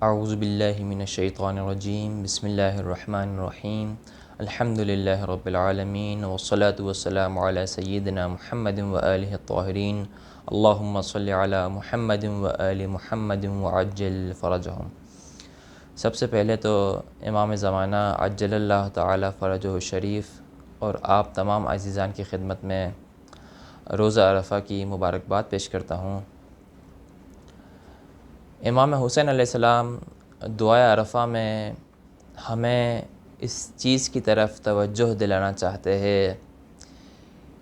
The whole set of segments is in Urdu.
اعوذ باللہ من الشیطان الرجیم، بسم اللہ الرحمن الرحیم، الحمد للہ رب العالمین، والصلاة والسلام علی سیدنا محمد وآلہ الطاہرین، اللہم صلی علی محمد وآل محمد وعجل فرجہم۔ سب سے پہلے تو امام زمانہ عجل اللہ تعالی فرجہ الشریف اور آپ تمام عزیزان کی خدمت میں روزہ عرفہ کی مبارکباد پیش کرتا ہوں۔ امام حسین علیہ السلام دعائے عرفہ میں ہمیں اس چیز کی طرف توجہ دلانا چاہتے ہیں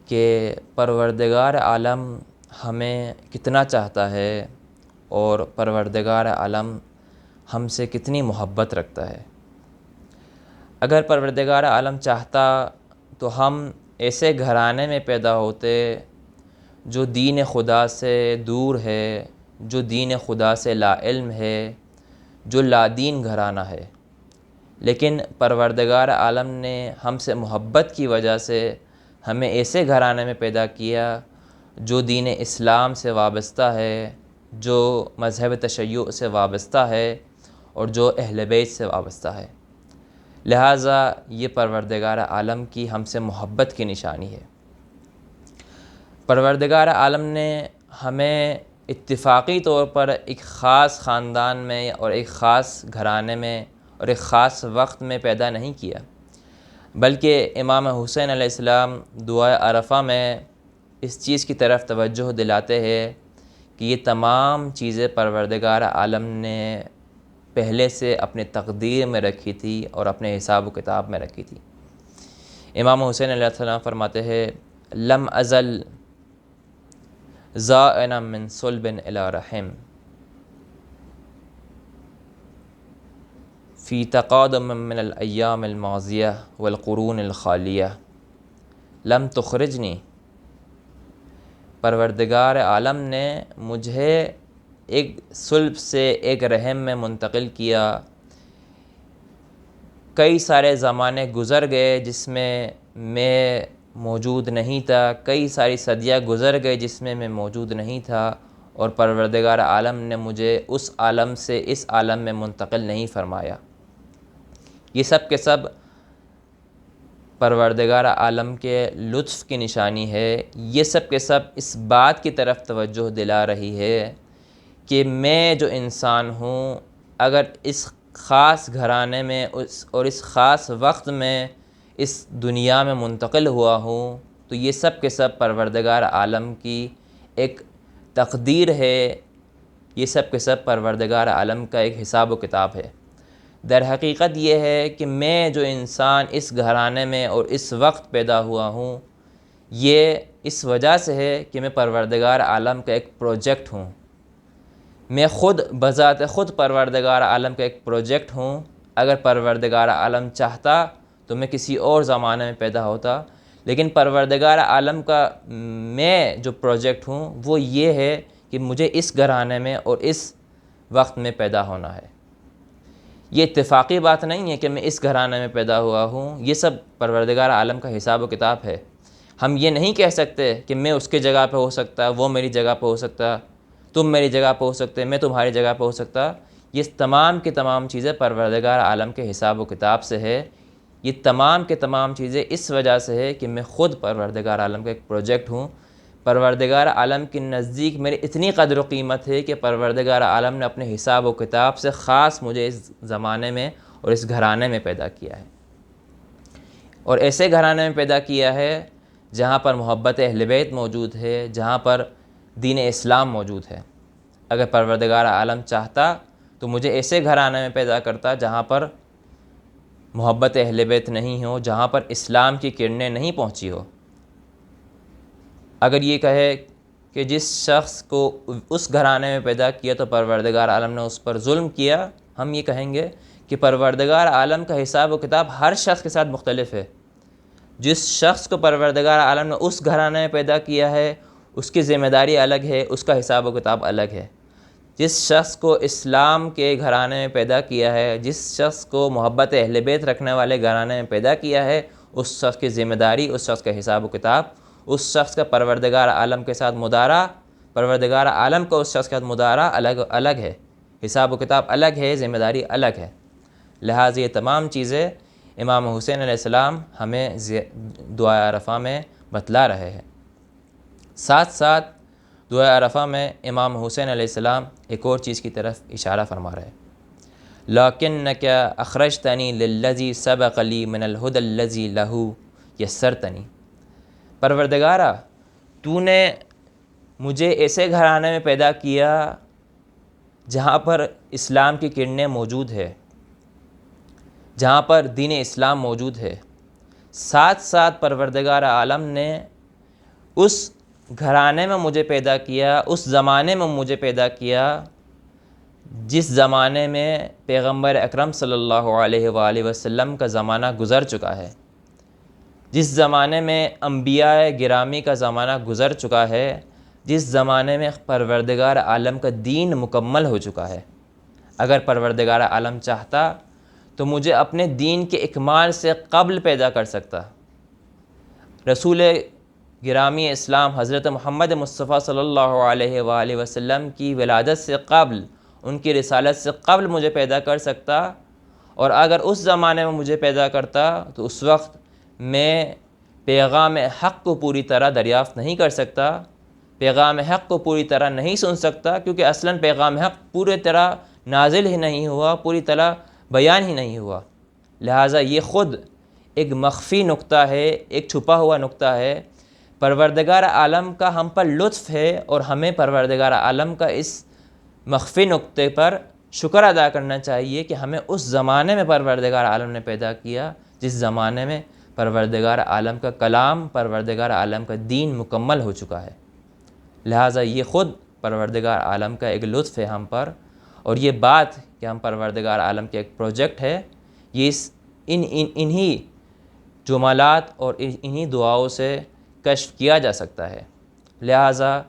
کہ پروردگار عالم ہمیں کتنا چاہتا ہے اور پروردگار عالم ہم سے کتنی محبت رکھتا ہے۔ اگر پروردگار عالم چاہتا تو ہم ایسے گھرانے میں پیدا ہوتے جو دین خدا سے دور ہے، جو دین خدا سے لا علم ہے، جو لادین گھرانہ ہے، لیکن پروردگار عالم نے ہم سے محبت کی وجہ سے ہمیں ایسے گھرانے میں پیدا کیا جو دین اسلام سے وابستہ ہے، جو مذہب تشیع سے وابستہ ہے اور جو اہل بیت سے وابستہ ہے۔ لہٰذا یہ پروردگار عالم کی ہم سے محبت کی نشانی ہے۔ پروردگار عالم نے ہمیں اتفاقی طور پر ایک خاص خاندان میں اور ایک خاص گھرانے میں اور ایک خاص وقت میں پیدا نہیں کیا، بلکہ امام حسین علیہ السلام دعائے عرفہ میں اس چیز کی طرف توجہ دلاتے ہیں کہ یہ تمام چیزیں پروردگار عالم نے پہلے سے اپنے تقدیر میں رکھی تھی اور اپنے حساب و کتاب میں رکھی تھی۔ امام حسین علیہ السلام فرماتے ہیں لم ازل زائنا من صلب الی رحم فی تقادم من الایام الماضیہ والقرون الخالیہ لم تخرجنی۔ پروردگار عالم نے مجھے ایک صلب سے ایک رحم میں منتقل کیا۔ کئی سارے زمانے گزر گئے جس میں موجود نہیں تھا، کئی ساری صدیاں گزر گئے جس میں موجود نہیں تھا، اور پروردگار عالم نے مجھے اس عالم سے اس عالم میں منتقل نہیں فرمایا۔ یہ سب کے سب پروردگار عالم کے لطف کی نشانی ہے۔ یہ سب کے سب اس بات کی طرف توجہ دلا رہی ہے کہ میں جو انسان ہوں، اگر اس خاص گھرانے میں اور اس خاص وقت میں اس دنیا میں منتقل ہوا ہوں، تو یہ سب کے سب پروردگار عالم کی ایک تقدیر ہے، یہ سب کے سب پروردگار عالم کا ایک حساب و کتاب ہے۔ در حقیقت یہ ہے کہ میں جو انسان اس گھرانے میں اور اس وقت پیدا ہوا ہوں، یہ اس وجہ سے ہے کہ میں پروردگار عالم کا ایک پروجیکٹ ہوں۔ میں خود بذات خود پروردگار عالم کا ایک پروجیکٹ ہوں۔ اگر پروردگار عالم چاہتا تو میں کسی اور زمانے میں پیدا ہوتا، لیکن پروردگار عالم کا میں جو پروجیکٹ ہوں وہ یہ ہے کہ مجھے اس گھرانے میں اور اس وقت میں پیدا ہونا ہے۔ یہ اتفاقی بات نہیں ہے کہ میں اس گھرانے میں پیدا ہوا ہوں، یہ سب پروردگار عالم کا حساب و کتاب ہے۔ ہم یہ نہیں کہہ سکتے کہ میں اس کی جگہ پہ ہو سکتا، وہ میری جگہ پہ ہو سکتا، تم میری جگہ پہ ہو سکتے، میں تمہاری جگہ پہ ہو سکتا۔ یہ تمام کی تمام چیزیں پروردگار عالم کے حساب و کتاب سے ہے۔ یہ تمام کے تمام چیزیں اس وجہ سے ہے کہ میں خود پروردگار عالم کا ایک پروجیکٹ ہوں۔ پروردگار عالم کے نزدیک میری اتنی قدر و قیمت ہے کہ پروردگار عالم نے اپنے حساب و کتاب سے خاص مجھے اس زمانے میں اور اس گھرانے میں پیدا کیا ہے، اور ایسے گھرانے میں پیدا کیا ہے جہاں پر محبت اہل بیت موجود ہے، جہاں پر دین اسلام موجود ہے۔ اگر پروردگار عالم چاہتا تو مجھے ایسے گھرانے میں پیدا کرتا جہاں پر محبت اہل بیت نہیں ہو، جہاں پر اسلام کی کرنیں نہیں پہنچی ہو۔ اگر یہ کہے کہ جس شخص کو اس گھرانے میں پیدا کیا تو پروردگار عالم نے اس پر ظلم کیا، ہم یہ کہیں گے کہ پروردگار عالم کا حساب و کتاب ہر شخص کے ساتھ مختلف ہے۔ جس شخص کو پروردگار عالم نے اس گھرانے میں پیدا کیا ہے اس کی ذمہ داری الگ ہے، اس کا حساب و کتاب الگ ہے۔ جس شخص کو اسلام کے گھرانے میں پیدا کیا ہے، جس شخص کو محبت اہل بیت رکھنے والے گھرانے میں پیدا کیا ہے، اس شخص کی ذمہ داری، اس شخص کا حساب و کتاب، اس شخص کا پروردگار عالم کے ساتھ مدارا، پروردگار عالم کا اس شخص کے ساتھ مدارا الگ الگ ہے۔ حساب و کتاب الگ ہے، ذمہ داری الگ ہے۔ لہٰذا یہ تمام چیزیں امام حسین علیہ السلام ہمیں دعائے عرفہ میں بتلا رہے ہیں۔ ساتھ ساتھ دعائے عرفہ میں امام حسین علیہ السلام ایک اور چیز کی طرف اشارہ فرما رہے ہیں، لَكِنَّكَ أَخْرَجْتَنِي لِلَّذِي سَبَقَ لِي مِنَ الْهُدَى الَّذِي لَهُ يَسَّرْتَنِي۔ پروردگارا، تو نے مجھے ایسے گھرانے میں پیدا کیا جہاں پر اسلام کی کرنیں موجود ہے، جہاں پر دین اسلام موجود ہے۔ ساتھ ساتھ پروردگار عالم نے اس گھرانے میں مجھے پیدا کیا، اس زمانے میں مجھے پیدا کیا جس زمانے میں پیغمبر اکرم صلی اللہ علیہ وآلہ وسلم کا زمانہ گزر چکا ہے، جس زمانے میں انبیاء گرامی کا زمانہ گزر چکا ہے، جس زمانے میں پروردگار عالم کا دین مکمل ہو چکا ہے۔ اگر پروردگار عالم چاہتا تو مجھے اپنے دین کے اکمال سے قبل پیدا کر سکتا۔ رسول گرامی اسلام حضرت محمد مصطفیٰ صلی اللہ علیہ وآلہ وسلم کی ولادت سے قبل، ان کی رسالت سے قبل مجھے پیدا کر سکتا، اور اگر اس زمانے میں مجھے پیدا کرتا تو اس وقت میں پیغام حق کو پوری طرح دریافت نہیں کر سکتا، پیغام حق کو پوری طرح نہیں سن سکتا، کیونکہ اصلاً پیغام حق پوری طرح نازل ہی نہیں ہوا، پوری طرح بیان ہی نہیں ہوا۔ لہٰذا یہ خود ایک مخفی نقطہ ہے، ایک چھپا ہوا نقطہ ہے۔ پروردگار عالم کا ہم پر لطف ہے، اور ہمیں پروردگار عالم کا اس مخفی نقطے پر شکر ادا کرنا چاہیے کہ ہمیں اس زمانے میں پروردگار عالم نے پیدا کیا جس زمانے میں پروردگار عالم کا کلام، پروردگار عالم کا دین مکمل ہو چکا ہے۔ لہٰذا یہ خود پروردگار عالم کا ایک لطف ہے ہم پر، اور یہ بات کہ ہم پروردگار عالم کے ایک پروجیکٹ ہے، یہ انہی جملات اور انہی دعاؤں سے کشف کیا جا سکتا ہے۔ لہٰذا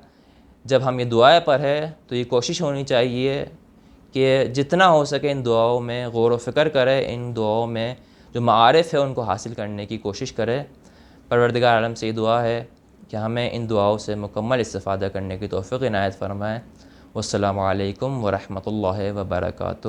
جب ہم یہ دعائیں پڑھیں تو یہ کوشش ہونی چاہیے کہ جتنا ہو سکے ان دعاؤں میں غور و فکر کرے، ان دعاؤں میں جو معارف ہے ان کو حاصل کرنے کی کوشش کرے۔ پروردگار عالم سے یہ دعا ہے کہ ہمیں ان دعاؤں سے مکمل استفادہ کرنے کی توفیق عنایت فرمائے۔ والسلام علیکم ورحمۃ اللہ وبرکاتہ۔